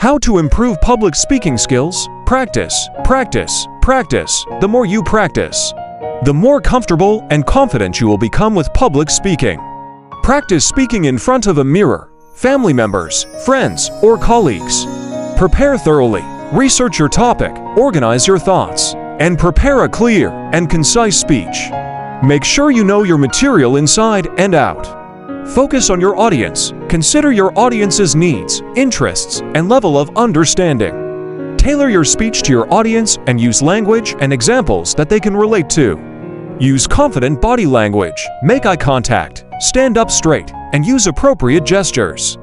How to improve public speaking skills? Practice, practice, practice. The more you practice, the more comfortable and confident you will become with public speaking. Practice speaking in front of a mirror, family members, friends, or colleagues. Prepare thoroughly, research your topic, organize your thoughts, and prepare a clear and concise speech. Make sure you know your material inside and out. Focus on your audience. Consider your audience's needs, interests, and level of understanding. Tailor your speech to your audience and use language and examples that they can relate to. Use confident body language, make eye contact, stand up straight, and use appropriate gestures.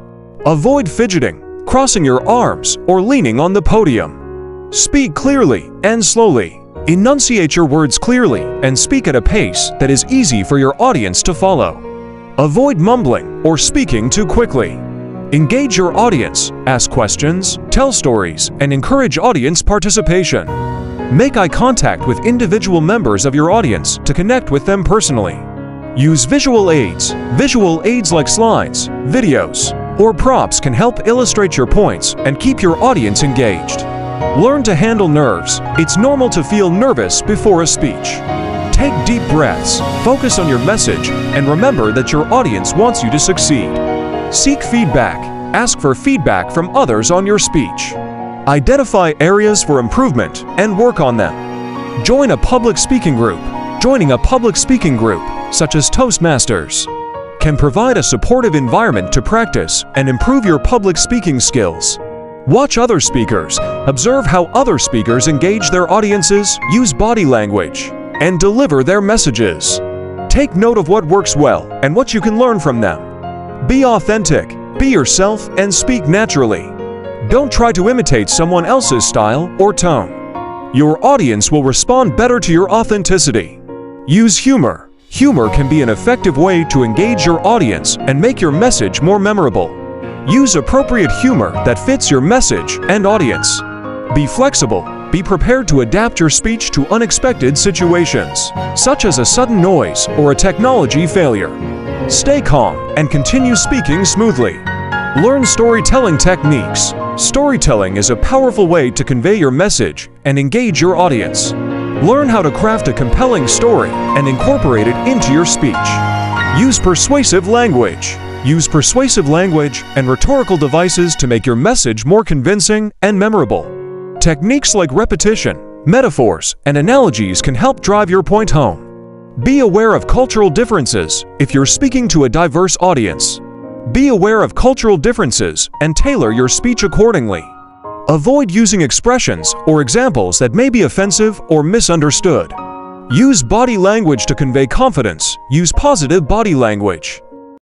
Avoid fidgeting, crossing your arms, or leaning on the podium. Speak clearly and slowly. Enunciate your words clearly and speak at a pace that is easy for your audience to follow. Avoid mumbling or speaking too quickly. Engage your audience, ask questions, tell stories, and encourage audience participation. Make eye contact with individual members of your audience to connect with them personally. Use visual aids. Visual aids like slides, videos, or props can help illustrate your points and keep your audience engaged. Learn to handle nerves. It's normal to feel nervous before a speech. Take deep breaths, focus on your message, and remember that your audience wants you to succeed. Seek feedback. Ask for feedback from others on your speech. Identify areas for improvement and work on them. Join a public speaking group. Joining a public speaking group, such as Toastmasters, can provide a supportive environment to practice and improve your public speaking skills. Watch other speakers. Observe how other speakers engage their audiences, use body language, and deliver their messages. Take note of what works well and what you can learn from them. Be authentic, be yourself, and speak naturally. Don't try to imitate someone else's style or tone. Your audience will respond better to your authenticity. Use humor. Humor can be an effective way to engage your audience and make your message more memorable. Use appropriate humor that fits your message and audience. Be flexible. Be prepared to adapt your speech to unexpected situations, such as a sudden noise or a technology failure. Stay calm and continue speaking smoothly. Learn storytelling techniques. Storytelling is a powerful way to convey your message and engage your audience. Learn how to craft a compelling story and incorporate it into your speech. Use persuasive language. Use persuasive language and rhetorical devices to make your message more convincing and memorable. Techniques like repetition, metaphors, and analogies can help drive your point home. Be aware of cultural differences if you're speaking to a diverse audience. Be aware of cultural differences and tailor your speech accordingly. Avoid using expressions or examples that may be offensive or misunderstood. Use body language to convey confidence. Use positive body language.